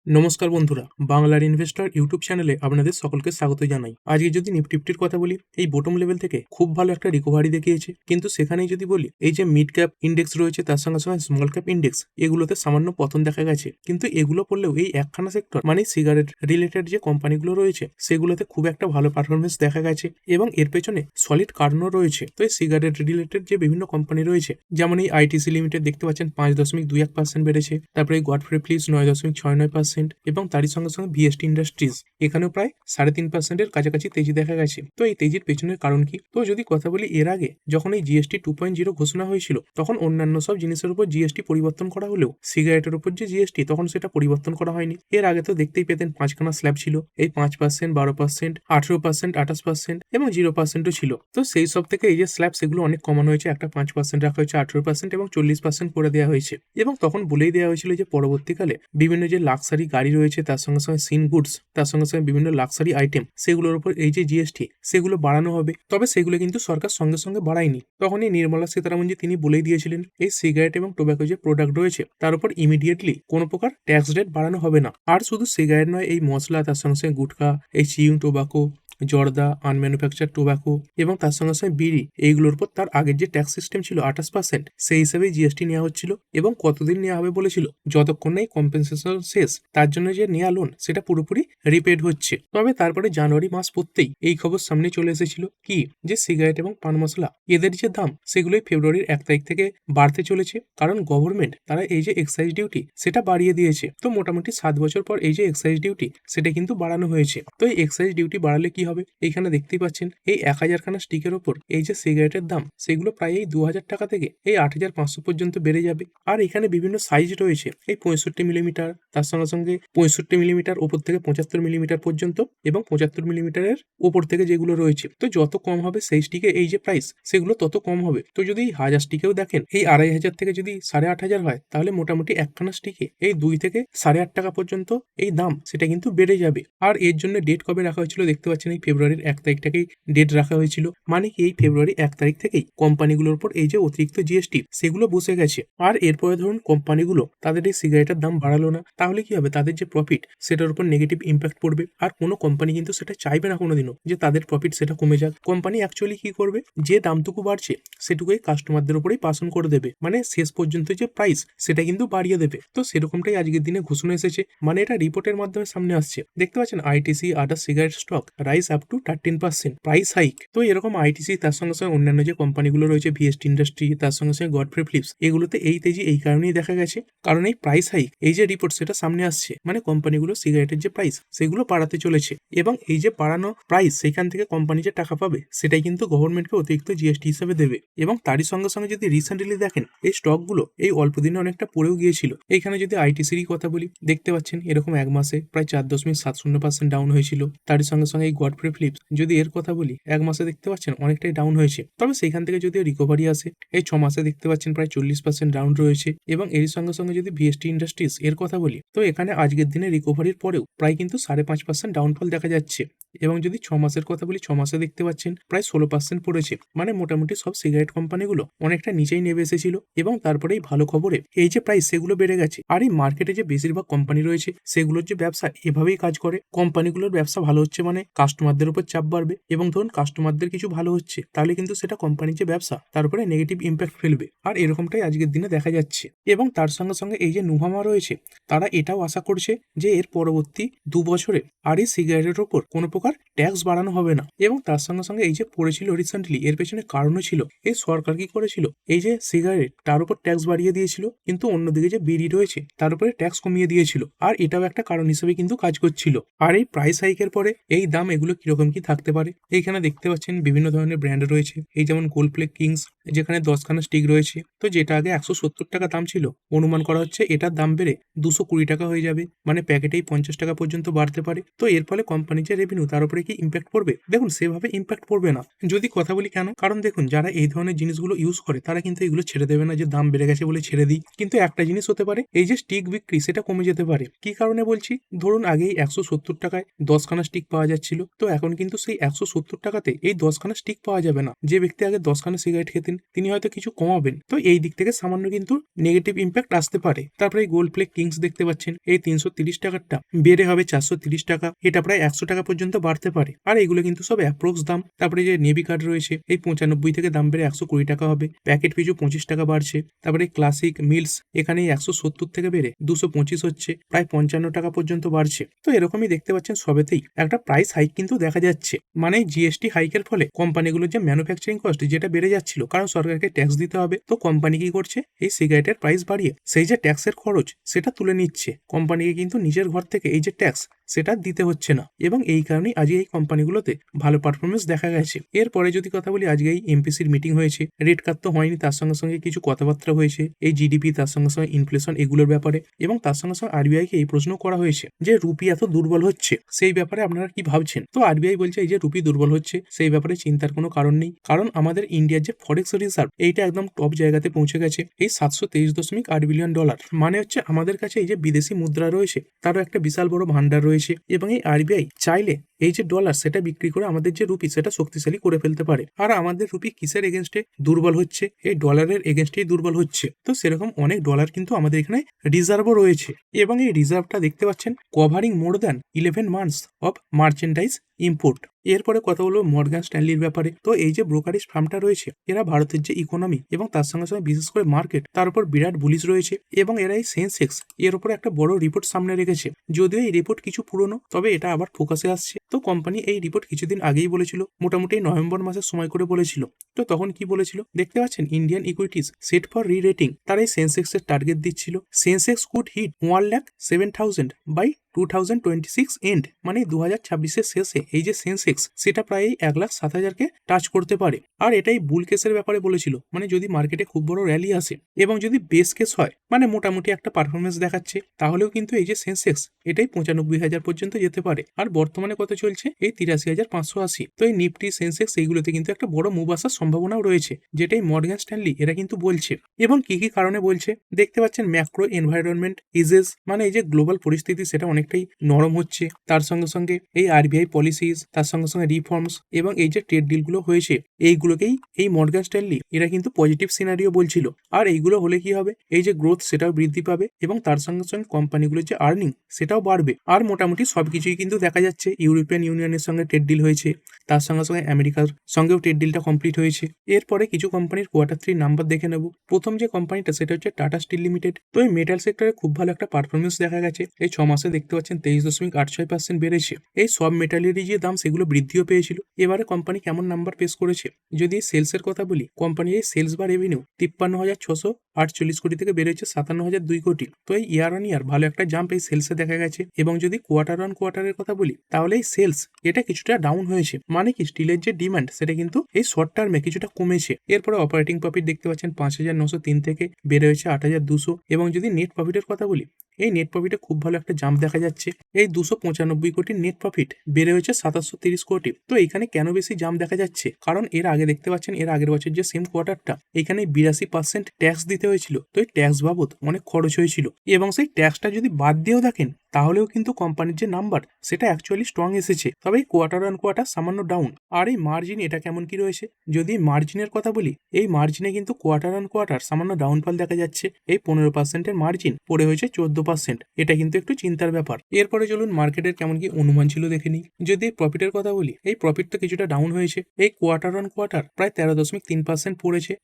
নমস্কার বন্ধুরা, বাংলার ইনভেস্টর ইউটিউব চ্যানেলে আপনাদের সকলকে স্বাগত জানাই। আজকে যদি নিফটির কথা বলি, এই বটম লেভেল থেকে খুব ভালো একটা রিকভারি দেখিয়েছে, কিন্তু সেখানেই যদি বলি এই যে মিড ক্যাপ ইন্ডেক্স রয়েছে তার সঙ্গে সঙ্গে স্মল ক্যাপ ইন্ডেক্স, এগুলোতে সামান্য পতন দেখা গেছে। কিন্তু এগুলো পড়লেও এই একখানা সেক্টর মানে সিগারেট রিলেটেড যে কোম্পানিগুলো রয়েছে সেগুলোতে খুব একটা ভালো পারফরমেন্স দেখা গেছে এবং এর পেছনে সলিড কারণও রয়েছে। তো এই সিগারেট রিলেটেড যে বিভিন্ন কোম্পানি রয়েছে, যেমন এই আইটিসি লিমিটেড দেখতে পাচ্ছেন 5.21% বেড়েছে, তারপরে গডফ্রে ফিলিপস 9.69% এবং তারই সঙ্গে সঙ্গে ভিএসটি ইন্ডাস্ট্রিজ এখানেও প্রায় 3.5%-এর কাছাকাছি তেজি দেখা গেছে। তো এই তেজির পেছনের কারণ কি? তো যদি কথা বলি, এর আগে যখন এই জিএসটি 2.0 ঘোষণা হয়েছিল তখন অন্যান্য সব জিনিসের উপর জিএসটি পরিবর্তন করা হলেও সিগারেটের উপর যে জিএসটি তখন সেটা পরিবর্তন করা হয়নি। এর আগে তো দেখতেই পেতেন 5খানা স্ল্যাব ছিল, এই 5%, 12%, 18%, 28% এবং 0%ও ছিল। তো সেই সব থেকে এই যে স্ল্যাব সেগুলো অনেক কমানো হয়েছে, একটা 5% রাখা হয়েছে, 18% এবং 40% করে দেওয়া হয়েছে। এবং তখন বলেই দেওয়া হয়েছিল যে পরবর্তীকালে বিভিন্ন যে লাক্সারি গাড়ি রয়েছে তার সঙ্গে সঙ্গে সিন গুডস, তার সঙ্গে সঙ্গে বিভিন্ন লাক্সারি আইটেম, সেগুলোর উপর এই যে জিএসটি সেগুলো বাড়ানো হবে। তবে সেগুলো কিন্তু সরকার সঙ্গে সঙ্গে বাড়ায়নি। তখন এই নির্মলা সীতারামন জি তিনি বলেই দিয়েছিলেন এই সিগারেট এবং টোব্যাকো যে প্রোডাক্ট রয়েছে তার উপর ইমিডিয়েটলি কোনো প্রকার ট্যাক্স রেট বাড়ানো হবে না। আর শুধু সিগারেট নয়, এই মশলা, তার সঙ্গে সঙ্গে গুটখা, এই চিউং টোব্যাকো, জর্দা, আনম্যানুফ্যাকচার টোব্যাকো এবং তার সঙ্গে সঙ্গে বিড়ি, এইগুলোর উপর তার আগের যে ট্যাক্স সিস্টেম ছিল 28%, সেই হিসাবে জিএসটি নেওয়া হচ্ছিল এবং কতদিন নেওয়া হবে বলেছিল, যতক্ষণ না এই কম্পেনসেশন শেষ, তার জন্য যে নেওয়া লোন সেটা পুরোপুরি রিপেড হচ্ছে। তবে তারপরে জানুয়ারি মাস পড়তেই এই খবর সামনে চলে এসেছিল কি, যে সিগারেট এবং পান মশলা এদের যে দাম সেগুলোই ফেব্রুয়ারির 1 তারিখ থেকে বাড়তে চলেছে, কারণ গভর্নমেন্ট তারা এই যে এক্সাইজ ডিউটি সেটা বাড়িয়ে দিয়েছে। তো মোটামুটি 7 বছর পর এই যে এক্সাইজ ডিউটি সেটা কিন্তু বাড়ানো হয়েছে। তো এই এক্সাইজ ডিউটি বাড়ালে কি হবে, এইখানে দেখতেই পাচ্ছেন এই 1000খানা স্টিকের ওপর এই যে সিগারেটের দাম সেগুলো প্রায় এই 2000 টাকা থেকে এই 8500 পর্যন্ত বেড়ে যাবে। আর এখানে বিভিন্ন সাইজ রয়েছে, এই 65 মিলিমিটার, তার সঙ্গে সঙ্গে 65 মিলিমিটার ওপর থেকে 75 মিলিমিটার পর্যন্ত এবং 75 মিলিমিটারের ওপর থেকে যেগুলো রয়েছে। তো যত কম হবে সেই স্টিকে এই যে প্রাইস সেগুলো তত কম হবে। তো যদি এই 1000 স্টিকেও দেখেন এই 2500 থেকে যদি 8500 হয়, তাহলে মোটামুটি একখানা স্টিকে এই 2 থেকে 8.5 টাকা পর্যন্ত এই দাম সেটা কিন্তু বেড়ে যাবে। আর এর জন্য ডেট কবে রাখা হয়েছিল দেখতে পাচ্ছেন, এই ফেব্রুয়ারির 1 তারিখটাকেই ডেট রাখা হয়েছিল। মানে কি এই ফেব্রুয়ারি 1 তারিখ থেকেই কোম্পানিগুলোর উপর এই যে অতিরিক্ত জিএসটি সেগুলো বসে গেছে। আর এরপরে ধরুন কোম্পানিগুলো তাদের এই সিগারেটের দাম বাড়ালো না, তাহলে কি হবে, তাদের যে প্রফিট সেটার উপর নেগেটিভ ইম্প্যাক্ট পড়বে। আর কোনো কোম্পানি কিন্তু সেটা চাইবে না কোনোদিনও যে তাদের প্রফিট সেটা কমে যাক। কোম্পানি অ্যাকচুয়ালি কি করবে, যে দামটুকু বাড়ছে সেটুকুই কাস্টমারদের উপরেই পাস অন করে দেবে, মানে শেষ পর্যন্ত যে প্রাইস সেটা কিন্তু বাড়িয়ে দেবে। তো সেরকমটাই আজকের দিনে ঘোষণা এসেছে, মানে এটা রিপোর্টের মাধ্যমে সামনে আসছে। দেখতে পাচ্ছেন ITC other cigarette stock rice up to 13% price hike. তো এরকম আইটিসি তার সঙ্গে সঙ্গে অন্যান্য যে কোম্পানিগুলো রয়েছে ভিএসটি ইন্ডাস্ট্রি, তার সঙ্গে সঙ্গে গডফ্রে ফিলিপস, এগুলোতে এই তেজি এই কারণেই দেখা গেছে, কারণ এই প্রাইস হাইক এই যে রিপোর্ট সেটা সামনে আসছে, মানে কোম্পানিগুলো সিগারেটের যে প্রাইস সেগুলো বাড়াতে চলেছে এবং এই যে বাড়ানো প্রাইস সেখান থেকে কোম্পানি যে টাকা পাবে সেটাই কিন্তু গভর্নমেন্টকে অতিরিক্ত জিএসটি হিসেবে দেবে। এবং তারই সঙ্গে সঙ্গে যদি রিসেন্টলি দেখেন এই স্টকগুলো এই অল্প দিনে অনেকটা পড়েও গিয়েছিল। এইখানে যদি আইটিসির কথা বলি, দেখতে পাচ্ছেন এরকম এক মাসে প্রায় 4.70% ডাউন হয়েছিল। তারই সঙ্গে সঙ্গে এই গডফ্রে ফিলিপস যদি এর কথা বলি, এক মাসে দেখতে পাচ্ছেন অনেকটাই ডাউন হয়েছে। তবে সেখান থেকে যদি রিকভারি আসে, এই 6 মাসে দেখতে পাচ্ছেন প্রায় 40% ডাউন রয়েছে। এবং এর সঙ্গে সঙ্গে যদি ভিএসটি ইন্ডাস্ট্রিজ এর কথা বলি, তো এখানে আজকের দিনে রিকভারির পরেও প্রায় কিন্তু 5.5% ডাউনফল দেখা যাচ্ছে। এবং যদি 6 মাসের কথা বলি, 6 মাসে দেখতে পাচ্ছেন প্রায় 16% পড়েছে। মানে মোটামুটি সব সিগারেট কোম্পানিগুলো অনেকটা নিচেই নেমে এসেছিল এবং তারপরেই ভালো খবরে এই যে প্রাইস সেগুলো বেড়ে গেছে। আর এই মার্কেটে যে বেশিরভাগ কোম্পানি রয়েছে সেগুলোর যে ব্যবসা এভাবেই কাজ করে, কোম্পানিগুলোর ব্যবসা ভালো হচ্ছে মানে কাস্টমারদের উপর চাপ বাড়বে, এবং ধরুন কাস্টমারদের কিছু ভালো হচ্ছে তাহলে কিন্তু সেটা কোম্পানির যে ব্যবসা তার উপরে নেগেটিভ ইম্প্যাক্ট ফেলবে। আর এরকমটাই আজকের দিনে দেখা যাচ্ছে। এবং তার সঙ্গে সঙ্গে এই যে নুভামা রয়েছে, তারা এটাও আশা করছে যে এর পরবর্তী 2 বছরে আর এই সিগারেটের ওপর কোনো প্রকার ট্যাক্স বাড়ানো হবে না। এবং তার সঙ্গে সঙ্গে এই যে পড়েছিল রিসেন্টলি, এর পেছনে কারণও ছিল এই সরকার কি করেছিল, এই যে সিগারেট তার উপর ট্যাক্স বাড়িয়ে দিয়েছিল, কিন্তু অন্যদিকে যে বিড়ি রয়েছে তার উপরে ট্যাক্স কমিয়ে দিয়েছিল। আর এটাও একটা কারণ হিসেবে কিন্তু কাজ করছিল। আর এই প্রাইস হাইকের পরে এই দাম এগুলো কিরকম কি থাকতে পারে, এইখানে দেখতে পাচ্ছেন বিভিন্ন ধরনের ব্র্যান্ড রয়েছে। এই যেমন গোল্ড প্লে কিংস, যেখানে 10খানা স্টিক রয়েছে, তো যেটা আগে 170 টাকা দাম ছিল, অনুমান করা হচ্ছে এটার দাম বেড়ে 220 টাকা হয়ে যাবে, মানে প্যাকেটেই 50 টাকা পর্যন্ত বাড়তে পারে। তো এর ফলে কোম্পানির যে রেভিনিউ তার উপরে কি ইম্প্যাক্ট পড়বে, দেখুন সেভাবে ইম্প্যাক্ট পড়বে না। যদি কথা বলি কেন, কারণ দেখুন যারা এই ধরনের জিনিসগুলো ইউজ করে তারা কিন্তু এগুলো ছেড়ে দেবে না যে দাম বেড়ে গেছে বলে ছেড়ে দিই। কিন্তু একটা জিনিস হতে পারে, এই যে স্টিক বিক্রি সেটা কমে যেতে পারে। কি কারণে বলছি, ধরুন আগেই 170 টাকায় 10খানা স্টিক পাওয়া যাচ্ছিল, তো এখন কিন্তু সেই 170 টাকাতে এই 10খানা স্টিক পাওয়া যাবে না। যে ব্যক্তি আগে 10খানা সিগারেট খেতেন তিনি হয়তো কিছু কমাবেন, তো এই দিক থেকে সামান্য কিন্তু নেগেটিভ ইম্প্যাক্ট আসতে পারে। তারপরে এই গোল্ড প্লে কিংস দেখতে পাচ্ছেন, এই 330 টাকারটা বেড়ে হবে 430 টাকা, এটা প্রায় 100 টাকা পর্যন্ত বাড়তে পারে। আর এগুলো কিন্তু সব অ্যাপ্রক্স দাম। তারপরে যে নেভি কার্ড রয়েছে, এই 95 থেকে দাম বেড়ে 120 টাকা হবে, প্যাকেট পিছু 25 টাকা বাড়ছে। তারপরে ক্লাসিক মিলস এখানে 170 থেকে বেড়ে 225 হচ্ছে, প্রায় 55 টাকা পর্যন্ত বাড়ছে। তো এরকমই দেখতে পাচ্ছেন সবেতেই একটা প্রাইস হাইক কিন্তু দেখা যাচ্ছে। মানে জিএসটি হাইকের ফলে কোম্পানিগুলোর যে ম্যানুফ্যাকচারিং কস্ট যেটা বেড়ে যাচ্ছিল, কারণ সরকারকে ট্যাক্স দিতে হবে, তো কোম্পানি কি করছে, এই সিগারেটের প্রাইস বাড়িয়ে সেই যে ট্যাক্সের খরচ সেটা তুলে নিচ্ছে। কোম্পানিকে কিন্তু নিজের ঘর থেকে এই যে ট্যাক্স সেটা দিতে হচ্ছে না, এবং এই কারণেই আজকে এই কোম্পানিগুলোতে ভালো পারফরমেন্স দেখা গেছে। এরপরে যদি কথা বলি, আজকে এই এমপিসির মিটিং হয়েছে, রেট কাট তো হয়নি, তার সঙ্গে সঙ্গে কিছু কথাবার্তা হয়েছে এই জিডিপি, তার সঙ্গে সঙ্গে ইনফ্লেশন এগুলোর ব্যাপারে, এবং তার সঙ্গে সঙ্গে আরবিআইকে এই প্রশ্ন করা হয়েছে যে রুপি এত দুর্বল হচ্ছে সেই ব্যাপারে আপনারা কি ভাবছেন। তো আরবিআই বলছে এই যে রুপি দুর্বল হচ্ছে সেই ব্যাপারে চিন্তার কোনো কারণ নেই, কারণ আমাদের ইন্ডিয়ার যে ফরেক্স রিজার্ভ এইটা একদম টপ জায়গাতে পৌঁছে গেছে, এই 723.8 বিলিয়ন ডলার। মানে হচ্ছে আমাদের কাছে এই যে বিদেশি মুদ্রা রয়েছে তারও একটা বিশাল বড় ভান্ডার রয়েছে, এবং এই আরবিআই চাইলে এই যে ডলার সেটা বিক্রি করে আমাদের যে রুপি সেটা শক্তিশালী করে ফেলতে পারে। আর আমাদের রুপি কিসের এগেনস্টে দুর্বল হচ্ছে, এই ডলারের এগেনস্টেই দুর্বল হচ্ছে। তো সেরকম অনেক ডলার কিন্তু আমাদের এখানে রিজার্ভও রয়েছে, এবং এই রিজার্ভটা দেখতে পাচ্ছেন covering more than 11 months of merchandise import. এরপরে কথা হলো মর্গান স্ট্যানলির ব্যাপারে। তো এই যে ব্রোকারেজ ফার্মটা রয়েছে, এরা ভারতের যে ইকোনমি এবং তার সঙ্গে সঙ্গে বিশেষ করে মার্কেট তার উপর বিরাট বুলিশ রয়েছে, এবং এরা এই সেন্সেক্স এর উপর একটা বড় রিপোর্ট সামনে রেখেছে। যদিও এই রিপোর্ট কিছু পুরনো, তবে এটা আবার ফোকাসে আসছে। তো কোম্পানি এই রিপোর্ট কিছুদিন আগেই বলেছিল, মোটামুটি নভেম্বর মাসের সময় করে বলেছিল। তো তখন কি বলেছিল দেখতে পাচ্ছেন, Indian equities set for re rating, তারা এই সেন্সেক্স এর টার্গেট দিচ্ছিল। Sensex could hit 1,07,000 by 2026 end, মানে 2026-এর শেষে এই যে সেন্সেক্স সেটা প্রায় 1,07,000-কে টাচ করতে পারে। আর এটাই বুল কেসের ব্যাপারে বলেছিল, মানে যদি মার্কেটে খুব বড় র্যালি আসে এবং যদি বেস কেস হয়, মানে মোটামুটি একটা পারফরমেন্স দেখাচ্ছে, তাহলেও কিন্তু এই যে সেন্সেক্স এটাই 95,000 পর্যন্ত যেতে পারে। আর বর্তমানে কত চলছে, এই 83,580। তো এই নিফটি সেন্সেক্স এইগুলোতে কিন্তু একটা বড় মুভ আসার সম্ভাবনাও রয়েছে, যেটাই মর্গান স্ট্যানলি এরা কিন্তু বলছে। এবং কি কি কারণে বলছে দেখতে পাচ্ছেন, ম্যাক্রো এনভায়রনমেন্ট ইজেস, মানে এই যে গ্লোবাল পরিস্থিতি সেটা অনেকটাই নরম হচ্ছে, তার সঙ্গে সঙ্গে এই আরবিআই পলিসিস, তার সঙ্গে সঙ্গে রিফর্মস, এবং এই যে ট্রেড ডিলগুলো হয়েছে এইগুলোকেই এই মর্গান স্ট্যানলি এরা কিন্তু পজিটিভ সিনারিও বলছিল। আর এইগুলো হলে কি হবে, এই যে গ্রোথ সেটাও বৃদ্ধি পাবে, এবং তার সঙ্গে সঙ্গে কোম্পানিগুলোর যে আর্নিং সেটাও বাড়বে। আর মোটামুটি সবকিছুই কিন্তু দেখা যাচ্ছে, ইউরোপিয়ান ইউনিয়নের সঙ্গে ট্রেড ডিল হয়েছে, তার সঙ্গে সঙ্গে আমেরিকার সঙ্গেও ট্রেড ডিলটা কমপ্লিট হয়েছে। এরপরে কিছু কোম্পানির কোয়ার্টার 3 নাম্বার দেখে নেব। প্রথম যে কোম্পানিটা সেটা হচ্ছে টাটা স্টিল লিমিটেড। তো এই মেটাল সেক্টরে খুব ভালো একটা পারফরমেন্স দেখা গেছে, এই 6 মাসে দেখতে পাচ্ছেন 23.86% বেড়েছে। এই সব মেটালেরই যে দাম সেগুলো বৃদ্ধিও পেয়েছিল। এবারে কোম্পানি কেমন নাম্বার পেশ করেছে, যদি সেলসের কথা বলি, কোম্পানির এই সেলস বা রেভিনিউ 53,648 কোটি থেকে বেড়েছে 57,002 কোটি। তো এই ইয়ার অন ইয়ার ভালো একটা জাম্প এই সেলসে দেখা গেছে। এবং যদি কোয়ার্টার অন কোয়ার্টারের কথা বলি, তাহলে এই সেলস এটা কিছুটা ডাউন হয়েছে, মানে কি স্টিলের যে ডিমান্ড সেটা কিন্তু এই শর্ট টার্মে কিছুটা কমেছে। এরপরে অপারেটিং প্রফিট দেখতে পাচ্ছেন 5,903 থেকে বেড়ে হয়েছে 8,200। এবং যদি নেট প্রফিটের কথা বলি, এই নেট প্রফিটে খুব ভালো একটা জাম্প দেখা যাচ্ছে, এই 295 কোটির নেট প্রফিট বেড়ে হয়েছে 2730 কোটি। তো এখানে কেন বেশি জাম্প দেখা যাচ্ছে, কারণ এর আগে দেখতে পাচ্ছেন এর আগের বছর যে সেম কোয়ার্টারটা এখানে 82% ট্যাক্স দিতে হয়েছিল। তো এই ট্যাক্স বাবদ অনেক খরচ হয়েছিল, এবং সেই ট্যাক্সটা যদি বাদ দিয়েও দেখেন তাহলেও কিন্তু কোম্পানির যে নাম্বার সেটা অ্যাকচুয়ালি স্ট্রং এসেছে, তবে এই কোয়ার্টার অন কোয়ার্টার সামান্য ডাউন। আর এই মার্জিন এটা কেমন কি রয়েছে, যদি মার্জিনের কথা বলি, এই মার্জিনে কিন্তু কোয়ার্টার অন কোয়ার্টার সামান্য ডাউনফল দেখা যাচ্ছে, এই 15%-এর মার্জিন পড়ে হয়েছে 14%। এটা কিন্তু একটু চিন্তার ব্যাপার। এরপরে চলুন মার্কেটের কেমন কি অনুমান ছিল দেখে নিই। যদি প্রফিটের কথা বলি, এই প্রফিট তো কিছুটা ডাউন হয়েছে, এই কোয়ার্টার অন কোয়ার্টার প্রায় 13.3%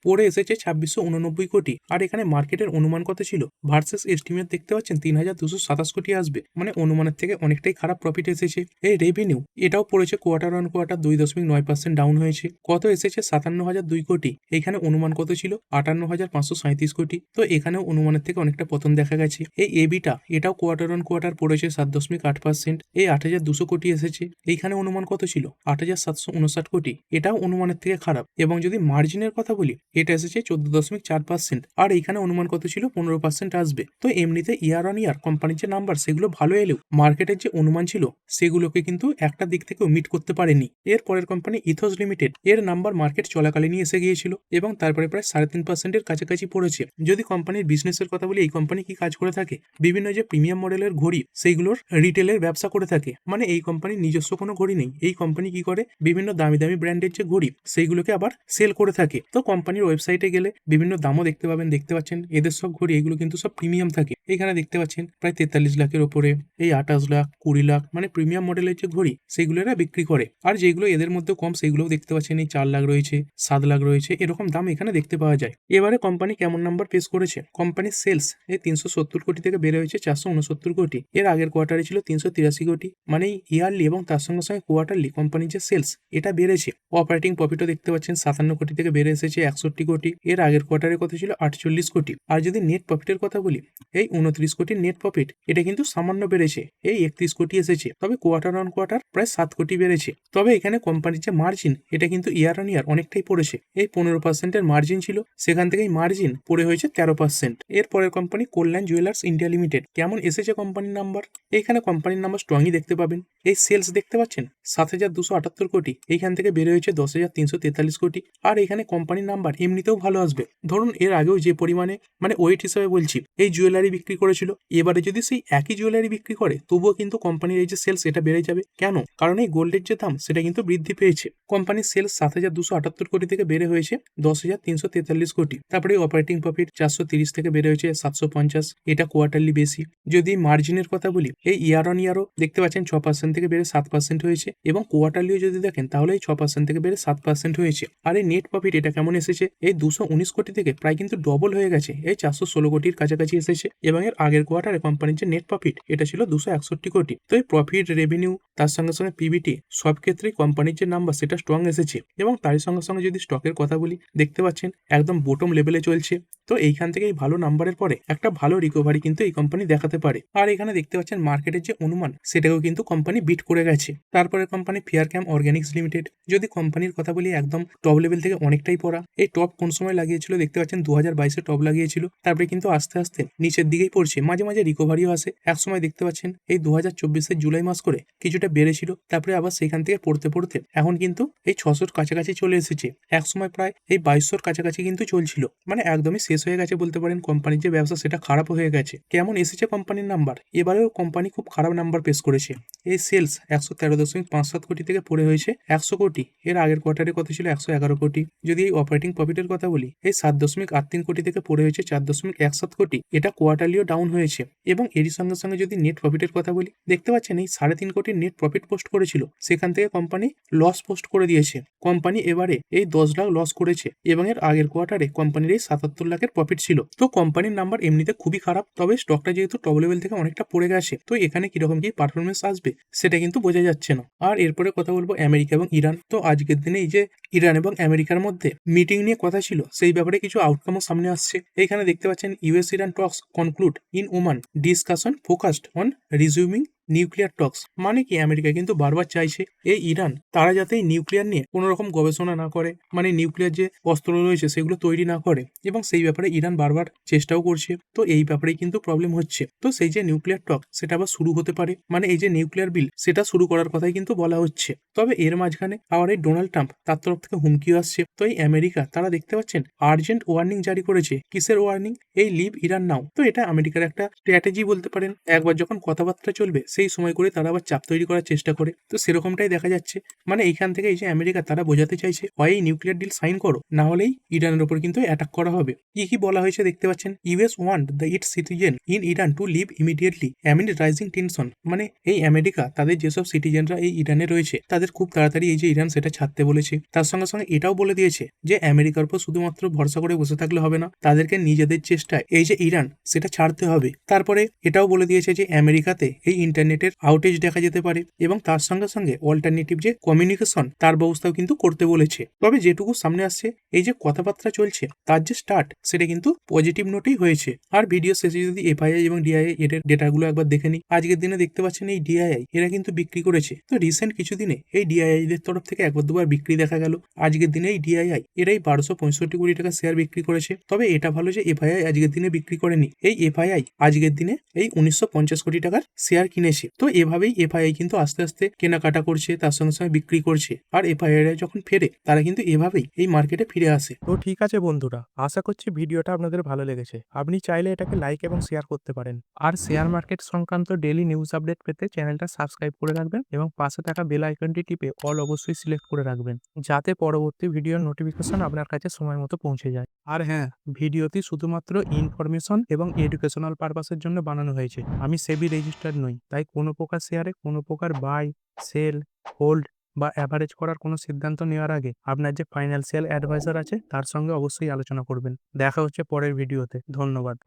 পড়ে এসেছে 2689 কোটি। আর এখানে মার্কেটের অনুমান কত ছিল ভার্সেস এস্টিমেট দেখতে পাচ্ছেন 3,227 কোটি আসবে, মানে অনুমানের থেকে অনেকটাই খারাপ প্রফিট এসেছে। এই রেভিনিউ এটাও পড়েছে কোয়ার্টার অন কোয়ার্টার 2.9% ডাউন হয়েছে, কত এসেছে 57,002 কোটি। এখানে অনুমান কত ছিল 58,537 কোটি। তো এখানেও অনুমানের থেকে অনেকটা পতন দেখা গেছে। এই এবিটা এটাও কোয়ার্টার অন কোয়ার্টার পড়েছে 7.8%, এই 8,200 কোটি এসেছে। এইখানে অনুমান কত ছিল 8,759 কোটি, এটাও অনুমানের থেকে খারাপ। এবং যদি মার্জিনের কথা বলি, এটা এসেছে 14.4%, আর এইখানে অনুমান কত ছিল 15% আসবে। তো এমনিতে ইয়ার অন ইয়ার কোম্পানির যে নাম্বার সেগুলো সেগুলো ভালো এলেও মার্কেটের যে অনুমান ছিল সেগুলোকে কিন্তু একটা দিক থেকেও মিট করতে পারেনি। এর পরের কোম্পানি ইথোস লিমিটেড, এর নাম্বার মার্কেট চলাকালীনই এসে গিয়েছিল এবং তারপরে প্রায় 3.5% কাছাকাছি পড়েছে। যদি কোম্পানির বিজনেসের কথা বলি, এই কোম্পানি কি কাজ করে থাকে, বিভিন্ন যে প্রিমিয়াম মডেলের ঘড়ি সেইগুলোর রিটেলের ব্যবসা করে থাকে। মানে এই কোম্পানির নিজস্ব কোনো ঘড়ি নেই। এই কোম্পানি কি করে, বিভিন্ন দামি দামি ব্র্যান্ডের যে ঘড়ি সেইগুলোকে আবার সেল করে থাকে। তো কোম্পানির ওয়েবসাইটে গেলে বিভিন্ন দামও দেখতে পাচ্ছেন এদের সব ঘড়ি এগুলো কিন্তু সব প্রিমিয়াম থাকে। এখানে দেখতে পাচ্ছেন প্রায় 43 লাখের ওপরে, এই 28 লাখ, 20 লাখ, মানে প্রিমিয়াম মডেলের যে ঘড়ি সেইগুলো এরা বিক্রি করে। আর যেগুলো এদের মধ্যে কম সেগুলোও দেখতে পাচ্ছেন এই 4 লাখ রয়েছে, 7 লাখ রয়েছে, এরকম দাম এখানে দেখতে পাওয়া যায়। এবারে কোম্পানি কেমন নাম্বার পেশ করেছে, কোম্পানির সেলস এই 370 কোটি থেকে বেড়ে হয়েছে 469 কোটি। এর আগের কোয়ার্টারে ছিল 383 কোটি। মানে ইয়ারলি এবং তার সঙ্গে সঙ্গে কোয়ার্টারলি কোম্পানির যে সেলস এটা বেড়েছে। অপারেটিং প্রফিটও দেখতে পাচ্ছেন 57 কোটি থেকে বেড়ে এসেছে 61 কোটি। এর আগের কোয়ার্টারে কত ছিল, 48 কোটি। আর যদি নেট প্রফিটের কথা বলি, এই 29 কোটির নেট প্রফিট এটা কিন্তু সামান্য বেড়েছে, এই 31 কোটি এসেছে। তবে কোয়ার্টার অন কোয়ার্টার প্রায় 7 কোটি বেড়েছে। তবে এখানে কোম্পানির যে মার্জিন এটা কিন্তু ইয়ার অন ইয়ার অনেকটাই পড়েছে। এই 15% মার্জিন ছিল, সেখান থেকেই মার্জিন পড়ে হয়েছে 13%। এরপরের কোম্পানি কল্যাণ জুয়েলার্স ইন্ডিয়া লিমিটেড। কেমন এসেছে কোম্পানির নাম্বার, এইখানে কোম্পানির নাম্বার স্ট্রংই দেখতে পাবেন। এই সেলস দেখতে পাচ্ছেন 7,278 কোটি, এইখান থেকে বেড়ে হয়েছে 10,343 কোটি। আর এখানে কোম্পানির নাম্বার এমনিতেও ভালো আসবে। ধরুন এর আগেও যে পরিমাণে, মানে ওয়েট হিসেবে বলছি, এই জুয়েলারি বিক্রি করেছিল, এবারে যদি সেই একই জুয়েলারি বিক্রি করে তবুও কিন্তু কোম্পানির এই যে সেলস এটা বেড়ে যাবে। কেন, কারণ এই গোল্ডের যে দাম সেটা কিন্তু বৃদ্ধি পেয়েছে। কোম্পানির সেলস 7,278 কোটি থেকে বেড়ে হয়েছে 10,343 কোটি। তারপরে অপারেটিং প্রফিট 430 থেকে বেড়ে হয়েছে 750, এটা কোয়ার্টারলি বেশি। যদি মার্জিনের কথা বলি, এই ইয়ার অন ইয়ারও দেখতে পাচ্ছেন 6% থেকে বেড়ে 7% হয়েছে, এবং কোয়ার্টারলিও যদি দেখেন তাহলে এই 6% থেকে বেড়ে 7% হয়েছে। আর এই নেট প্রফিট এটা কেমন এসেছে, এই 219 কোটি থেকে প্রায় কিন্তু ডবল হয়ে গেছে, এই 416 কোটির কাছাকাছি এসেছে। এবং এর আগের কোয়ার্টারে কোম্পানির যে নেট প্রফিট এটা ছিল 261 কোটি। তো এই প্রফিট, রেভিনিউ, তার সঙ্গে সঙ্গে পিবিটি সব ক্ষেত্রেই কোম্পানির যে নাম্বার সেটা স্ট্রং এসেছে। এবং তারই সঙ্গে সঙ্গে যদি স্টকের কথা বলি, দেখতে পাচ্ছেন একদম বটম লেভেলে চলছে। তো এইখান থেকে এই ভালো নাম্বারের পরে একটা ভালো রিকভারি কিন্তু এই কোম্পানি দেখাতে পারে। আর এখানে দেখতে পাচ্ছেন মার্কেটের যে অনুমান সেটাকেও কিন্তু কোম্পানি বিট করে গেছে। তারপরে কোম্পানি ফেয়ারক্যাম অর্গানিক্স লিমিটেড। যদি কোম্পানির কথা বলি, একদম টপ লেভেল থেকে অনেকটাই পড়া। এই টপ কোন সময় লাগিয়েছিল, দেখতে পাচ্ছেন 2022-এ টপ লাগিয়েছিল, তারপরে কিন্তু আস্তে আস্তে নিচের দিকেই পড়ছে, মাঝে মাঝে রিকভারিও আসে। এক সময় দেখতে পাচ্ছেন এই 2024-এর জুলাই মাস করে কিছুটা বেড়েছিল, তারপরে আবার সেখান থেকে পড়তে পড়তে এখন কিন্তু এই 600-র কাছাকাছি চলে এসেছে। এক সময় প্রায় এই 2200-র কাছাকাছি কিন্তু চলছিল, মানে একদমই শেষ হয়ে গেছে বলতে পারেন। কোম্পানির যে ব্যবসা সেটা খারাপ হয়ে গেছে। কেমন এসেছে কোম্পানির নাম্বার, এবারেও কোম্পানি খুব খারাপ নাম্বার পেশ করেছে। এই সেলস 113.57 কোটি থেকে পড়ে হয়েছে 100 কোটি। এর আগের কোয়ার্টারে কত ছিল, 111 কোটি। যদি এই অপারেটিং প্রফিটের কথা বলি, এই 7.83 কোটি থেকে পড়ে হয়েছে 4.17 কোটি, এটা কোয়ার্টারলিও ডাউন হয়েছে। এবং এরই সঙ্গে সঙ্গে যদি নেট প্রফিটের কথা বলি, দেখতে পাচ্ছেন এই 3.5 কোটির নেট প্রফিট পোস্ট করেছিল, সেখান থেকে কোম্পানি লস পোস্ট করে দিয়েছে। কোম্পানি এবারে এই 10 লাখ লস করেছে, এবং এর আগের কোয়ার্টারে কোম্পানির এই 77 লাখের প্রফিট ছিল। তো কোম্পানির নাম্বার এমনিতে খুবই খারাপ, তবে স্টকটা যেহেতু টপ লেভেল থেকে অনেকটা পড়ে গেছে, তো এখানে কিরকম কি পারফরমেন্স আসবে সেটা কিন্তু বোঝা যাচ্ছে না। আর এরপরে কথা বলবো আমেরিকা এবং ইরান। তো আজকের দিনে এই যে ইরান এবং আমেরিকার মধ্যে মিটিং নিয়ে কথা ছিল, সেই ব্যাপারে কিছু আউটকামও সামনে আসছে। এইখানে দেখতে পাচ্ছেন US Iran talks conclude in Oman, discussion focused on resuming nuclear talks. মানে কি, আমেরিকা কিন্তু বারবার চাইছে এই ইরান তারা যাতে নিউক্লিয়ার নিয়ে কোনো রকম গবেষণা না করে, মানে নিউক্লিয়ার যে অস্ত্র রয়েছে সেগুলো তৈরি না করে, এবং সেই ব্যাপারে ইরান বারবার চেষ্টাও করছে। তো এই ব্যাপারেই কিন্তু প্রবলেম হচ্ছে। তো সেই যে নিউক্লিয়ার টক সেটা আবার শুরু হতে পারে, মানে এই যে নিউক্লিয়ার বিল সেটা শুরু করার কথাই কিন্তু বলা হচ্ছে। তবে এর মাঝখানে আবার এই ডোনাল্ড ট্রাম্প তার তরফ থেকে হুমকিও আসছে। তো এই আমেরিকা তারা দেখতে পাচ্ছেন আর্জেন্ট ওয়ার্নিং জারি করেছে। কিসের ওয়ার্নিং, এই লিভ ইরান নাও। তো এটা আমেরিকার একটা স্ট্র্যাটেজি বলতে পারেন। একবার যখন কথাবার্তা চলবে সেই সময় করে তারা আবার চাপ তৈরি করার চেষ্টা করে। তো সেরকমটাই দেখা যাচ্ছে। মানে এইখান থেকে এই যে আমেরিকা তারা বোঝাতে চাইছে, হয় এই নিউক্লিয়ার ডিল সাইন করো, না হলেই ইরানের উপর কিন্তু অ্যাটাক করা হবে। কি কি বলা হয়েছে দেখতে পাচ্ছেন, US want the its citizen in Iran to leave immediately amid rising tension. মানে এই আমেরিকা তাদের যেসব সিটিজেনরা এই ইরানে রয়েছে তাদের খুব তাড়াতাড়ি এই যে ইরান সেটা ছাড়তে বলেছে। তার সঙ্গে সঙ্গে এটাও বলে দিয়েছে যে আমেরিকার উপর শুধুমাত্র ভরসা করে বসে থাকলে হবে না, তাদেরকে নিজেদের চেষ্টায় এই যে ইরান সেটা ছাড়তে হবে। তারপরে এটাও বলে দিয়েছে যে আমেরিকাতে এই ইন্টারনেট ইন্টারনেটের আউটেজ দেখা যেতে পারে এবং তার সঙ্গে সঙ্গে অল্টারনেটিভ যে কমিউনিকেশন তার ব্যবস্থাও কিন্তু করতে বলেছে। তবে যেটুকু সামনে আসছে এই যে কথাবার্তা চলছে তার যে স্টার্ট সেটা কিন্তু পজিটিভ নোটেই হয়েছে। আর ভিডিও শেষে যদি এফআইআই এবং ডিআইআই এর ডেটাগুলো একবার দেখে নিই, আজকের দিনে দেখতে পাচ্ছেন এই ডিআইআই এরা কিন্তু বিক্রি করেছে। তো রিসেন্ট কিছুদিনে এই ডিআইআই দের তরফ থেকে একবার দুবার বিক্রি দেখা গেল। আজকের দিনে এই ডিআইআই এরাই 1265 কোটি টাকা শেয়ার বিক্রি করেছে। তবে এটা ভালো যে এফআইআই আজকের দিনে বিক্রি করেনি, এই এফআইআই আজকের দিনে এই 1950 কোটি টাকার শেয়ার কিনেছে। তো এভাবেই এফআইআই কিন্তু আস্তে আস্তে কেনাকাটা করছে, তার সঙ্গে সঙ্গে বিক্রি করছে। আর এফআইআই যখন ফেরে তারা কিন্তু এভাবেই এই মার্কেটে ফিরে আসে। তো ঠিক আছে বন্ধুরা, আশা করছি ভিডিওটা আপনাদের ভালো লেগেছে। আপনি চাইলে এটাকে লাইক এবং শেয়ার করতে পারেন। আর শেয়ার মার্কেট সংক্রান্ত ডেইলি নিউজ আপডেট পেতে চ্যানেলটা সাবস্ক্রাইব করে রাখবেন এবং পাশে থাকা বেল আইকনটি টিপে অল অবশ্যই সিলেক্ট করে রাখবেন, যাতে পরবর্তী ভিডিওর নোটিফিকেশন আপনার কাছে সময় মতো পৌঁছে যায়। আর হ্যাঁ, ভিডিওটি শুধুমাত্র ইনফরমেশন এবং এডুকেশনাল পারপাসের জন্য বানানো হয়েছে। আমি সেবি রেজিস্টার্ড নই, তাই কোনো প্রকার শেয়ারে কোনো প্রকার বাই, সেল, হোল্ড বা অ্যাভারেজ করার কোনো সিদ্ধান্ত নেওয়ার আগে আপনার যে ফাইন্যান্সিয়াল অ্যাডভাইজার আছে তার সঙ্গে অবশ্যই আলোচনা করবেন। দেখা হচ্ছে পরের ভিডিওতে। ধন্যবাদ।